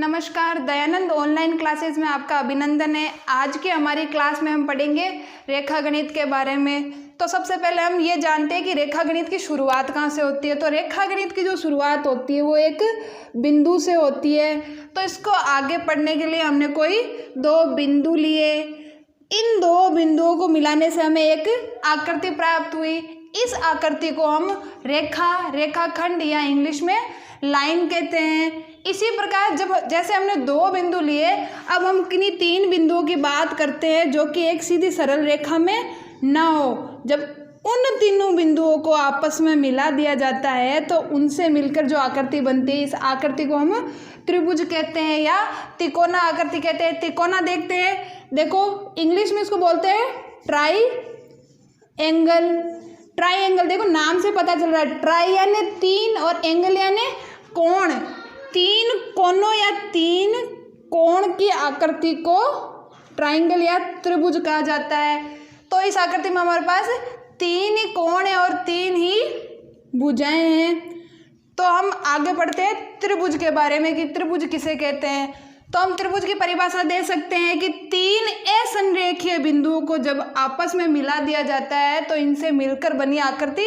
नमस्कार, Dayanand online classes में आपका अभिनंदन है। आज की हमारी क्लास में हम पढ़ेंगे रेखा गणित के बारे में। तो सबसे पहले हम ये जानते हैं कि रेखा गणित की शुरुआत कहाँ से होती है। तो रेखा गणित की जो शुरुआत होती है वो एक बिंदु से होती है। तो इसको आगे पढ़ने के लिए हमने कोई दो बिंदु लिए। इन दो बिंदुओं को मिलाने से हमें एक आकृति प्राप्त हुई। इस आकृति को हम रेखाखंड या इंग्लिश में लाइन कहते हैं। इसी प्रकार जैसे हमने दो बिंदु लिए, अब हम किन्हीं तीन बिंदुओं की बात करते हैं जो कि एक सीधी सरल रेखा में ना हो। जब उन तीनों बिंदुओं को आपस में मिला दिया जाता है तो उनसे मिलकर जो आकृति बनती है, इस आकृति को हम त्रिभुज कहते हैं या तिकोना आकृति कहते हैं। तिकोना देखते हैं, देखो इंग्लिश में इसको बोलते हैं ट्राई एंगल। देखो नाम से पता चल रहा है, ट्राई यानी तीन और एंगल यानी कोण। तीन कोनों या तीन कोण की आकृति को ट्राइंगल या त्रिभुज कहा जाता है। तो इस आकृति में हमारे पास तीन ही कोण है और तीन ही भुजाएं हैं। तो हम आगे पढ़ते हैं त्रिभुज के बारे में कि त्रिभुज किसे कहते हैं। तो हम त्रिभुज की परिभाषा दे सकते हैं कि तीन असंरेखीय बिंदुओं को जब आपस में मिला दिया जाता है तो इनसे मिलकर बनी आकृति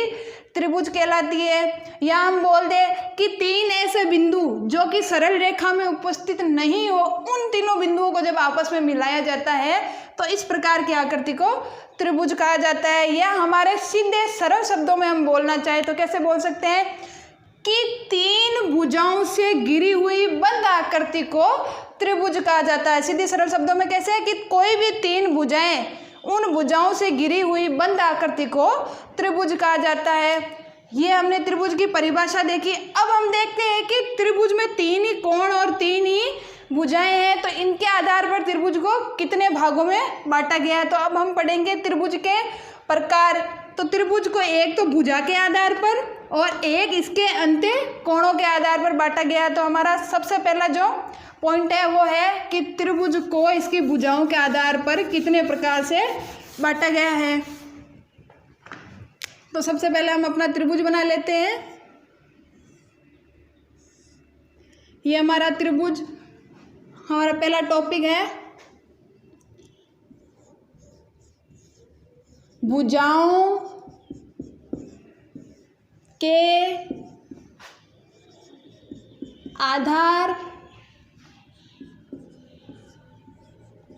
त्रिभुज कहलाती है। या हम बोल दें कि तीन ऐसे बिंदु जो कि सरल रेखा में उपस्थित नहीं हो, उन तीनों बिंदुओं को जब आपस में मिलाया जाता है तो इस प्रकार की आकृति को त्रिभुज कहा जाता है। या हमारे सीधे सरल शब्दों में हम बोलना चाहें तो कैसे बोल सकते हैं कि तीन भुजाओं से घिरी हुई बंद आकृति को त्रिभुज कहा जाता है। सीधे सरल शब्दों में कैसे है कि कोई भी तीन भुजाएं, उन भुजाओं से घिरी हुई बंद आकृति को त्रिभुज कहा जाता है। ये हमने त्रिभुज की परिभाषा देखी। अब हम देखते हैं कि त्रिभुज में तीन ही कोण और तीन ही भुजाएं हैं, तो इनके आधार पर त्रिभुज को कितने भागों में बांटा गया है। तो अब हम पढ़ेंगे त्रिभुज के प्रकार। तो त्रिभुज को एक तो भुजा के आधार पर और एक इसके अंत्य कोणों के आधार पर बांटा गया है। तो हमारा सबसे पहला जो पॉइंट है वो है कि त्रिभुज को इसकी भुजाओं के आधार पर कितने प्रकार से बांटा गया है। तो सबसे पहले हम अपना त्रिभुज बना लेते हैं। ये हमारा त्रिभुज, हमारा पहला टॉपिक है भुजाओं के आधार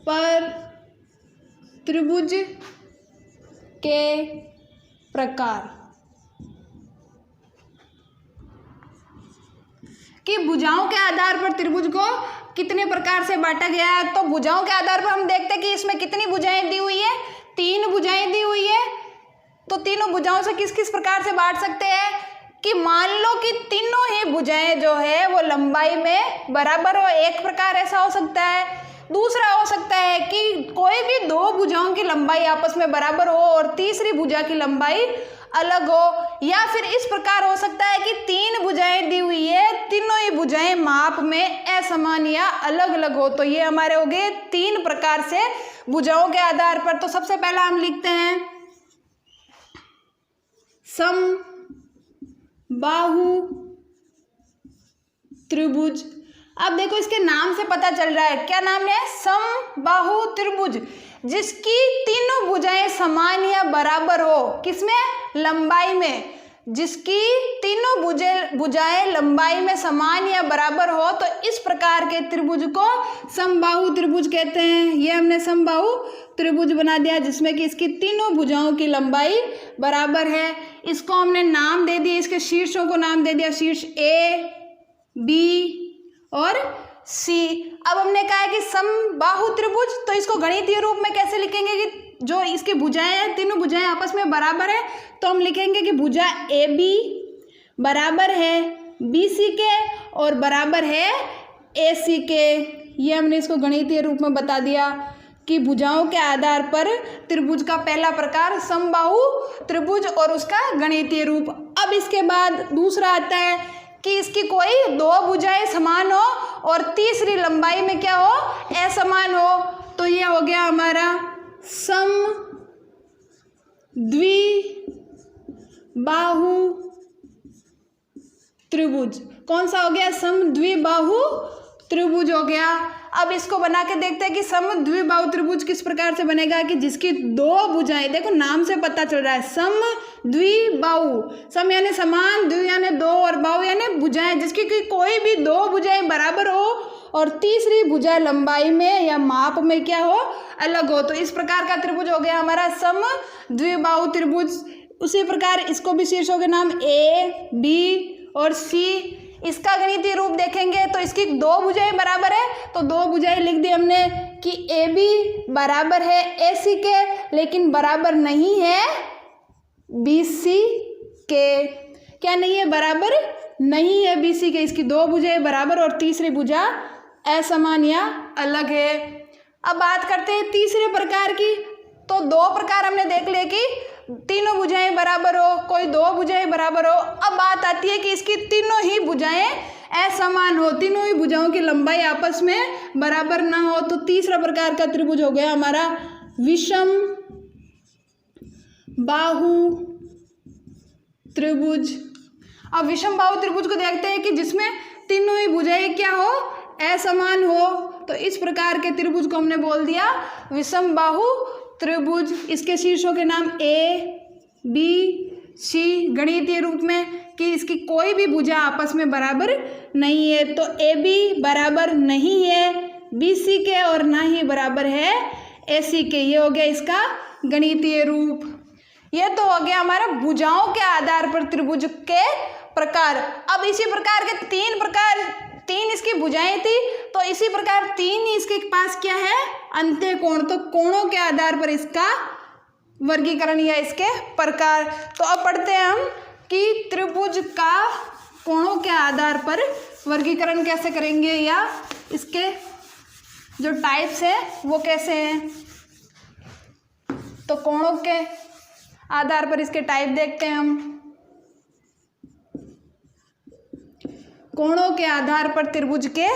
पर त्रिभुज के प्रकार। कि भुजाओं के आधार पर त्रिभुज को कितने प्रकार से बांटा गया है। तो भुजाओं के आधार पर हम देखते हैं कि इसमें कितनी भुजाएं दी हुई है, तीन भुजाएं दी हुई है। तो तीनों भुजाओं से किस किस प्रकार से बांट सकते हैं कि मान लो कि तीनों ही भुजाएं जो है वो लंबाई में बराबर हो। एक प्रकार ऐसा हो सकता है। दूसरा हो सकता है कि कोई भी दो भुजाओं की लंबाई आपस में बराबर हो और तीसरी भुजा की लंबाई अलग हो। या फिर इस प्रकार हो सकता है कि तीन भुजाएं दी हुई है, तीनों ही भुजाएं माप में असमान या अलग अलग हो। तो ये हमारे हो गए तीन प्रकार से भुजाओं के आधार पर। तो सबसे पहला हम लिखते हैं समबाहु त्रिभुज। अब देखो इसके नाम से पता चल रहा है, क्या नाम है, समबाहु त्रिभुज, जिसकी तीनों भुजाएं समान या बराबर हो। किसमें, लंबाई में। जिसकी तीनों भुजाएं लंबाई में समान या बराबर हो तो इस प्रकार के त्रिभुज को समबाहु त्रिभुज कहते हैं। ये हमने समबाहु त्रिभुज बना दिया जिसमें कि इसकी तीनों भुजाओं की लंबाई बराबर है। इसको हमने नाम दे दिया, इसके शीर्षों को नाम दे दिया, शीर्ष ए, बी और सी। अब हमने कहा है कि समबाहु त्रिभुज, तो इसको गणितीय रूप में कैसे लिखेंगे कि जो इसकी भुजाएं हैं, तीनों भुजाएं आपस में बराबर है। तो हम लिखेंगे कि भुजा ए बी बराबर है बी सी के और बराबर है ए सी के। ये हमने इसको गणितीय रूप में बता दिया कि भुजाओं के आधार पर त्रिभुज का पहला प्रकार समबाहु त्रिभुज और उसका गणितीय रूप। अब इसके बाद दूसरा आता है कि इसकी कोई दो भुजाएं समान हो और तीसरी लंबाई में क्या हो, असमान हो। तो ये हो गया हमारा समद्विबाहु त्रिभुज। कौन सा हो गया, समद्विबाहु त्रिभुज हो गया। अब इसको बना के देखते हैं कि समद्विबाहु त्रिभुज किस प्रकार से बनेगा, कि जिसकी दो भुजाएं, देखो नाम से पता चल रहा है समद्विबाहु, सम यानी समान, द्वि यानी दो और बाहु यानी भुजाएं, जिसकी कोई भी दो भुजाएं बराबर हो और तीसरी भुजा लंबाई में या माप में क्या हो, अलग हो। तो इस प्रकार का त्रिभुज हो गया हमारा समद्विबाहु त्रिभुज। उसी प्रकार इसको भी शीर्षों के नाम ए, बी और सी। इसका गणितीय रूप देखेंगे तो इसकी दो भुजाएं बराबर है, तो दो भुजाएं लिख दी हमने कि ए बी बराबर है ए सी के, लेकिन बराबर नहीं है बी सी के। क्या नहीं है, बराबर नहीं है बी सी के। इसकी दो भुजाएं बराबर और तीसरी भुजा असमान या अलग है। अब बात करते हैं तीसरे प्रकार की। तो दो प्रकार हमने देख लिए कि तीनों भुजाएं बराबर हो, कोई दो भुजाएं बराबर हो। अब बात आती है कि इसकी तीनों ही भुजाएं असमान हो, तीनों ही भुजाओं की लंबाई आपस में बराबर ना हो। तो तीसरा प्रकार का त्रिभुज हो गया हमारा विषम बाहु त्रिभुज। अब विषम बाहु त्रिभुज को देखते हैं कि जिसमें तीनों ही भुजाएं क्या हो, असमान हो। तो इस प्रकार के त्रिभुज को हमने बोल दिया विषम बाहु त्रिभुज। इसके शीर्षों के नाम ए, बी, सी, गणितीय रूप में कि इसकी कोई भी भुजा आपस में बराबर नहीं है। तो ए बी बराबर नहीं है बी सी के और ना ही बराबर है ए सी के। ये हो गया इसका गणितीय रूप। ये तो हो गया हमारा भुजाओं के आधार पर त्रिभुज के प्रकार। अब इसी प्रकार के तीन इसकी भुजाएं थी, तो इसी प्रकार तीन ही इसके पास क्या है, अंत्यकोण। तो कोणों के आधार पर इसका वर्गीकरण या इसके प्रकार। तो अब पढ़ते हैं हम कि त्रिभुज का कोणों के आधार पर वर्गीकरण कैसे करेंगे या इसके जो टाइप्स है वो कैसे हैं। तो कोणों के आधार पर इसके टाइप देखते हैं हम। कोणों के आधार पर त्रिभुज के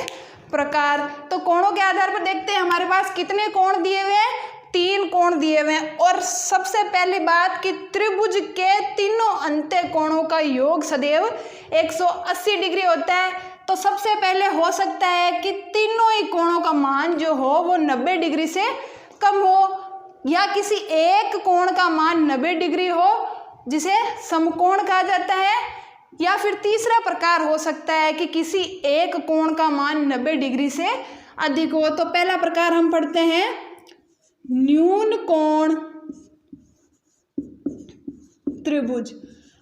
प्रकार। तो कोणों के आधार पर देखते हैं हमारे पास कितने कोण दिए हुए हैं, तीन कोण दिए हुए हैं। और सबसे पहली बात कि त्रिभुज के तीनों अंत्य कोणों का योग सदैव 180 डिग्री होता है। तो सबसे पहले हो सकता है कि तीनों ही कोणों का मान जो हो वो 90 डिग्री से कम हो, या किसी एक कोण का मान 90 डिग्री हो जिसे समकोण कहा जाता है। या फिर तीसरा प्रकार हो सकता है कि किसी एक कोण का मान 90 डिग्री से अधिक हो। तो पहला प्रकार हम पढ़ते हैं न्यून कोण त्रिभुज।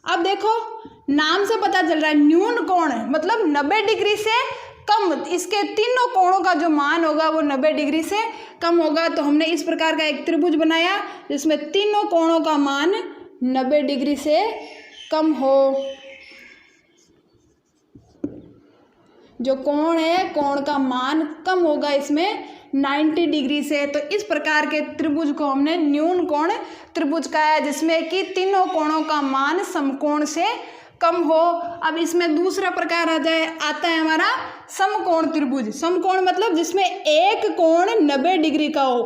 अब देखो नाम से पता चल रहा है न्यून कोण मतलब 90 डिग्री से कम। इसके तीनों कोणों का जो मान होगा वो 90 डिग्री से कम होगा। तो हमने इस प्रकार का एक त्रिभुज बनाया जिसमें तीनों कोणों का मान 90 डिग्री से कम हो। जो कोण है कोण का मान कम होगा इसमें 90 डिग्री से। तो इस प्रकार के त्रिभुज को हमने न्यून कोण त्रिभुज कहा है, जिसमें कि तीनों कोणों का मान समकोण से कम हो। अब इसमें दूसरा प्रकार आता है हमारा समकोण त्रिभुज। समकोण मतलब जिसमें एक कोण 90 डिग्री का हो।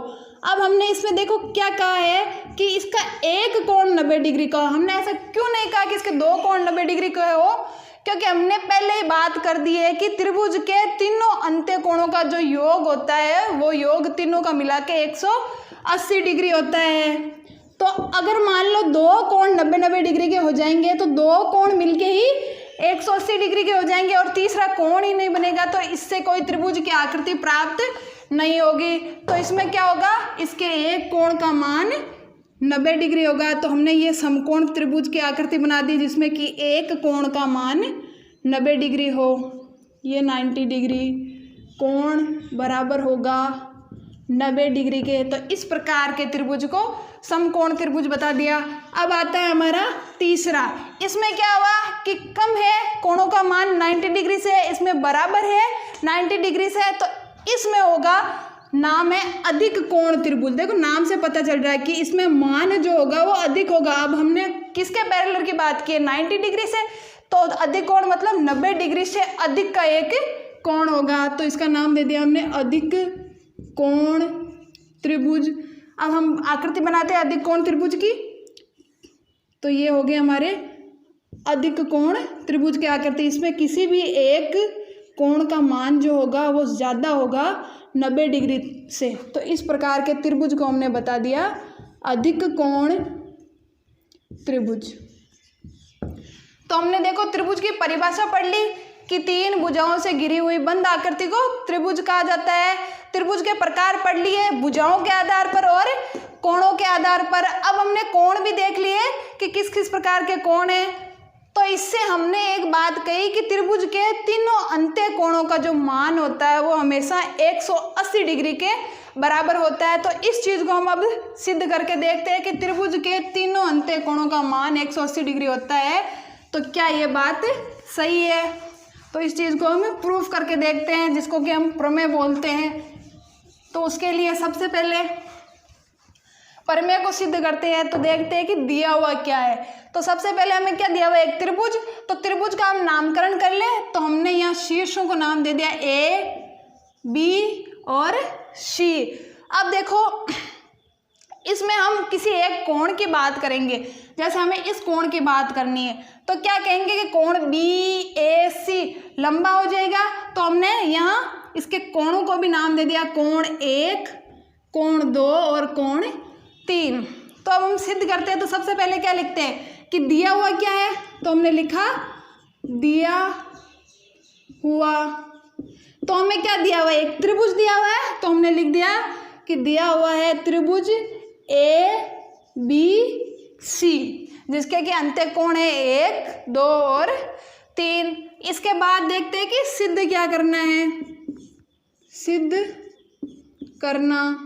अब हमने इसमें देखो क्या कहा है कि इसका एक कोण 90 डिग्री का हो। हमने ऐसा क्यों नहीं कहा कि इसके दो कोण 90 डिग्री का हो, क्योंकि हमने पहले ही बात कर दी है कि त्रिभुज के तीनों अंत्य कोणों का जो योग होता है वो योग तीनों का मिला के 180 डिग्री होता है। तो अगर मान लो दो कोण 90 डिग्री के हो जाएंगे तो दो कोण मिलके ही 180 डिग्री के हो जाएंगे और तीसरा कोण ही नहीं बनेगा, तो इससे कोई त्रिभुज की आकृति प्राप्त नहीं होगी। तो इसमें क्या होगा, इसके एक कोण का मान 90 डिग्री होगा। तो हमने ये समकोण त्रिभुज की आकृति बना दी जिसमें कि एक कोण का मान 90 डिग्री हो। ये 90 डिग्री कोण बराबर होगा 90 डिग्री के। तो इस प्रकार के त्रिभुज को समकोण त्रिभुज बता दिया। अब आता है हमारा तीसरा। इसमें क्या हुआ कि कम है, कोणों का मान 90 डिग्री से है, इसमें बराबर है 90 डिग्री से, तो इसमें होगा नाम है अधिक कोण त्रिभुज। देखो नाम से पता चल रहा है कि इसमें मान जो होगा वो अधिक होगा। अब हमने किसके पैरेलल की बात की है, 90 डिग्री से, तो अधिक कोण मतलब 90 डिग्री से अधिक का एक कोण होगा। तो इसका नाम दे दिया हमने अधिक कोण त्रिभुज। अब हम आकृति बनाते हैं अधिक कोण त्रिभुज की। तो ये हो गए हमारे अधिक कोण त्रिभुज की आकृति। इसमें किसी भी एक कोण का मान जो होगा वो ज़्यादा होगा 90 डिग्री से। तो इस प्रकार के त्रिभुज को हमने बता दिया अधिक कोण त्रिभुज। तो हमने देखो त्रिभुज की परिभाषा पढ़ ली कि तीन भुजाओं से घिरी हुई बंद आकृति को त्रिभुज कहा जाता है। त्रिभुज के प्रकार पढ़ लिए भुजाओं के आधार पर और कोणों के आधार पर। अब हमने कोण भी देख लिए कि किस किस प्रकार के कोण हैं। तो इससे हमने एक बात कही कि त्रिभुज के तीनों अंत्य कोणों का जो मान होता है वो हमेशा 180 डिग्री के बराबर होता है। तो इस चीज़ को हम अब सिद्ध करके देखते हैं कि त्रिभुज के तीनों अंत्य कोणों का मान 180 डिग्री होता है। तो क्या ये बात सही है? तो इस चीज़ को हम प्रूफ करके देखते हैं, जिसको कि हम प्रमेय बोलते हैं। तो उसके लिए सबसे पहले प्रमेय को सिद्ध करते हैं। तो देखते हैं कि दिया हुआ क्या है। तो सबसे पहले हमें क्या दिया हुआ है? एक त्रिभुज। तो त्रिभुज का हम नामकरण कर लें। तो हमने यहाँ शीर्षों को नाम दे दिया ए, बी और सी। अब देखो इसमें हम किसी एक कोण की बात करेंगे। जैसे हमें इस कोण की बात करनी है तो क्या कहेंगे कि कोण BAC लंबा हो जाएगा। तो हमने यहाँ इसके कोणों को भी नाम दे दिया कोण 1, कोण 2 और कोण 3। तो अब हम सिद्ध करते हैं। तो सबसे पहले क्या लिखते हैं कि दिया हुआ क्या है। तो हमने लिखा दिया हुआ। तो हमें क्या दिया हुआ है? एक त्रिभुज दिया हुआ है। तो हमने लिख दिया कि दिया हुआ है त्रिभुज ABC, जिसके कि अंत्य कोण है 1, 2 और 3। इसके बाद देखते हैं कि सिद्ध क्या करना है। सिद्ध करना,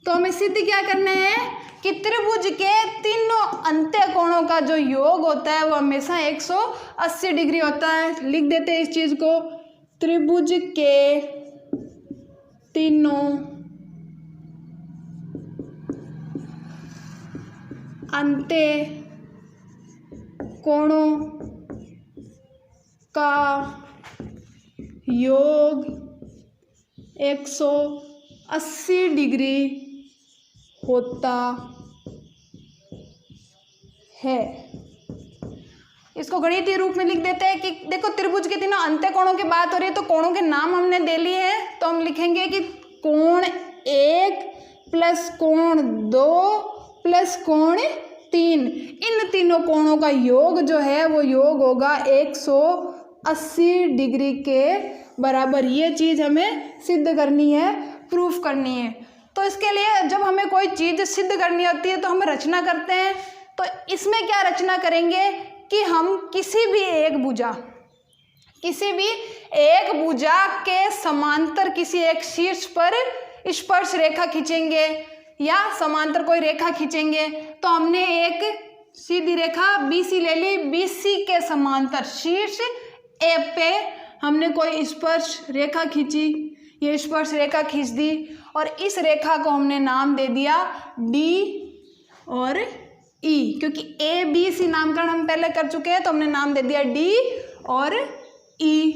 तो हमें सिद्ध क्या करना है कि त्रिभुज के तीनों अंत्य कोणों का जो योग होता है वो हमेशा 180 डिग्री होता है। लिख देते हैं इस चीज को, त्रिभुज के तीनों अंत्य कोणों का योग 180 डिग्री होता है। इसको गणितीय रूप में लिख देते हैं कि देखो त्रिभुज के तीनों अंत्य कोणों की बात हो रही है तो कोणों के नाम हमने दे लिए हैं। तो हम लिखेंगे कि कोण 1 प्लस कोण 2 प्लस कोण 3, इन तीनों कोणों का योग जो है वो योग होगा 180 डिग्री के बराबर। ये चीज़ हमें सिद्ध करनी है, प्रूफ करनी है। तो इसके लिए जब हमें कोई चीज़ सिद्ध करनी होती है तो हम रचना करते हैं। तो इसमें क्या रचना करेंगे कि हम किसी भी एक भुजा के समांतर किसी एक शीर्ष पर स्पर्श रेखा खींचेंगे या समांतर कोई रेखा खींचेंगे। तो हमने एक सीधी रेखा BC ले ली। BC के समांतर शीर्ष A पे हमने कोई स्पर्श रेखा खींची, ये स्पर्श रेखा खींच दी और इस रेखा को हमने नाम दे दिया D और E, क्योंकि ABC नामकरण हम पहले कर चुके हैं तो हमने नाम दे दिया D और E।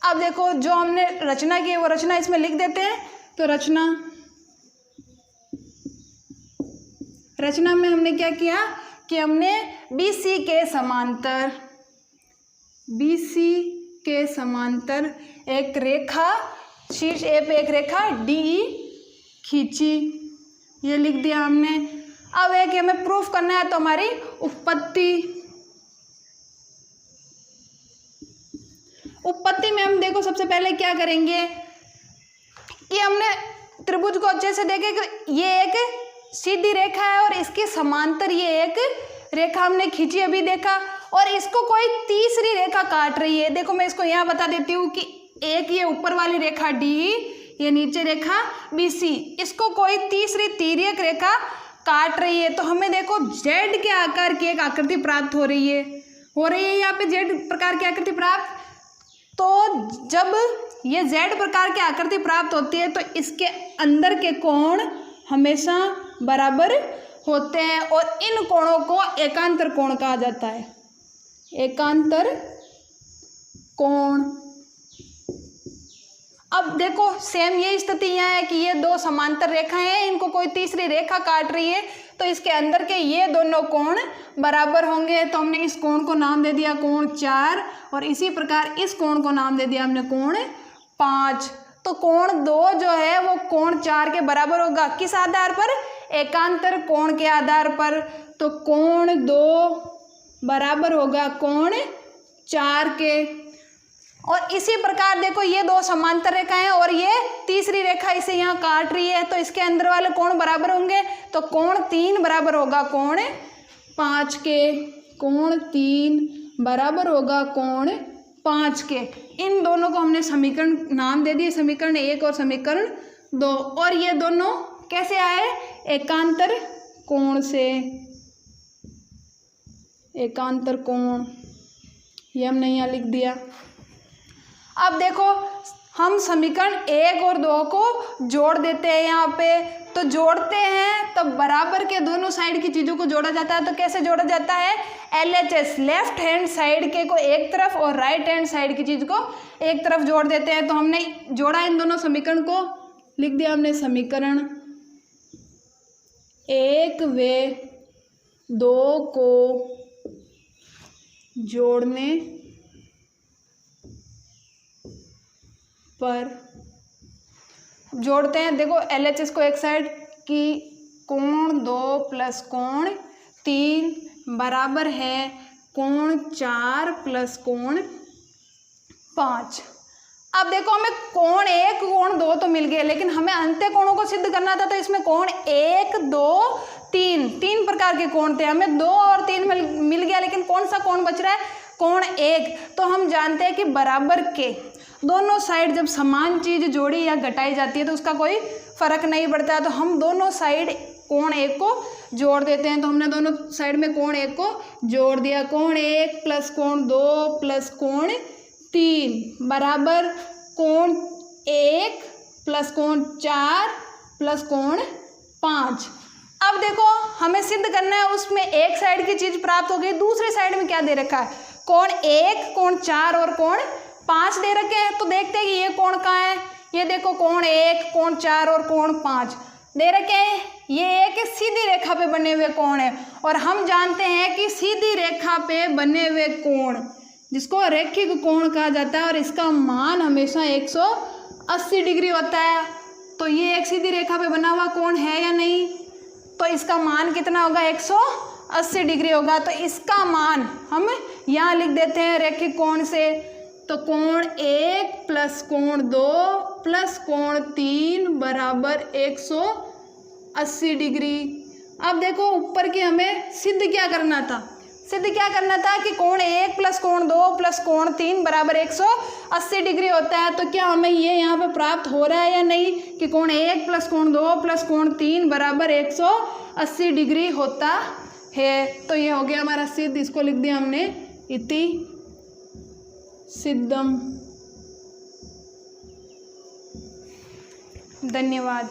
अब देखो जो हमने रचना की है वो रचना इसमें लिख देते हैं। तो रचना में हमने क्या किया कि हमने BC के समांतर एक रेखा शीर्ष A पे एक रेखा DE खींची, ये लिख दिया हमने। अब एक हमें प्रूफ करना है तो हमारी उत्पत्ति में हम देखो सबसे पहले क्या करेंगे कि हमने त्रिभुज को अच्छे से देखे कि ये एक सीधी रेखा है और इसके समांतर ये एक रेखा हमने खींची अभी देखा और इसको कोई तीसरी रेखा काट रही है। देखो मैं इसको यहाँ बता देती हूँ कि एक ये ऊपर वाली रेखा D, ये नीचे रेखा BC, इसको कोई तीसरी तिर्यक रेखा काट रही है। तो हमें देखो Z के आकार की एक आकृति प्राप्त हो रही है यहाँ पे Z प्रकार की आकृति प्राप्त। तो जब ये Z प्रकार की आकृति प्राप्त होती है तो इसके अंदर के कोण हमेशा बराबर होते हैं और इन कोणों को एकांतर कोण कहा जाता है। एकांतर कोण। अब देखो सेम ये स्थिति यहाँ है कि ये दो समांतर रेखाएं हैं, इनको कोई तीसरी रेखा काट रही है, तो इसके अंदर के ये दोनों कोण बराबर होंगे। तो हमने इस कोण को नाम दे दिया कोण 4 और इसी प्रकार इस कोण को नाम दे दिया हमने कोण 5। तो कोण 2 जो है वो कोण 4 के बराबर होगा। किस आधार पर? एकांतर कोण के आधार पर। तो कोण 2 बराबर होगा कोण 4 के। और इसी प्रकार देखो ये दो समांतर रेखाएं हैं और ये तीसरी रेखा इसे यहाँ काट रही है, तो इसके अंदर वाले कोण बराबर होंगे। तो कोण 3 बराबर होगा कोण 5 के। कोण 3 बराबर होगा कोण 5 के। इन दोनों को हमने समीकरण नाम दे दिए, समीकरण 1 और समीकरण 2। और ये दोनों कैसे आए? एकांतर कोण से। एकांतर कोण ये हमने यहाँ लिख दिया। अब देखो हम समीकरण 1 और 2 को जोड़ देते हैं यहाँ पे। तो जोड़ते हैं तो बराबर के दोनों साइड की चीज़ों को जोड़ा जाता है। तो कैसे जोड़ा जाता है? LHS लेफ्ट हैंड साइड के को एक तरफ और राइट हैंड साइड की चीज़ को एक तरफ जोड़ देते हैं। तो हमने जोड़ा इन दोनों समीकरण को, लिख दिया हमने समीकरण 1 व 2 को जोड़ने पर जोड़ते हैं। देखो LHS को एक साइड की कोण 2 प्लस कोण 3 बराबर है कोण 4 प्लस कोण 5। अब देखो हमें कोण 1 कोण 2 तो मिल गए, लेकिन हमें अंत्य कोणों को सिद्ध करना था। तो इसमें कोण 1 2 3 प्रकार के कोण थे, हमें 2 और 3 मिल गया, लेकिन कौन सा कोण बच रहा है? कोण 1। तो हम जानते हैं कि बराबर के दोनों साइड जब समान चीज जोड़ी या घटाई जाती है तो उसका कोई फर्क नहीं पड़ता है। तो हम दोनों साइड कोण 1 को जोड़ देते हैं। तो हमने दोनों साइड में कोण 1 को जोड़ दिया। कोण 1 प्लस कोण 2 प्लस कोण 3 बराबर कोण 1 प्लस कोण 4 प्लस कोण 5। अब देखो हमें सिद्ध करना है, उसमें एक साइड की चीज प्राप्त हो गई, दूसरी साइड में क्या दे रखा है? कोण 1 कोण 4 और कोण 5 दे रखे हैं। तो देखते हैं कि ये कोण कहाँ है। ये देखो कोण 1 कोण 4 और कोण 5 दे रखे हैं। ये एक सीधी रेखा पे बने हुए कोण है और हम जानते हैं कि सीधी रेखा पे बने हुए कोण जिसको रैखिक कोण कहा जाता है और इसका मान हमेशा 180 डिग्री होता है। तो ये एक सीधी रेखा पे बना हुआ कोण है या नहीं? तो इसका मान कितना होगा? 180 डिग्री होगा। तो इसका मान हम यहाँ लिख देते हैं रैखिक कोण से। तो कोण 1 प्लस कोण 2 प्लस कोण 3 बराबर 180 डिग्री। अब देखो ऊपर की हमें सिद्ध क्या करना था? सिद्ध क्या करना था कि कोण 1 प्लस कोण 2 प्लस कोण 3 बराबर 180 डिग्री होता है। तो क्या हमें ये यहाँ पे प्राप्त हो रहा है या नहीं कि कोण 1 प्लस कोण 2 प्लस कोण 3 बराबर 180 डिग्री होता है? तो ये हो गया हमारा सिद्ध। इसको लिख दिया हमने इति सिद्धम। धन्यवाद।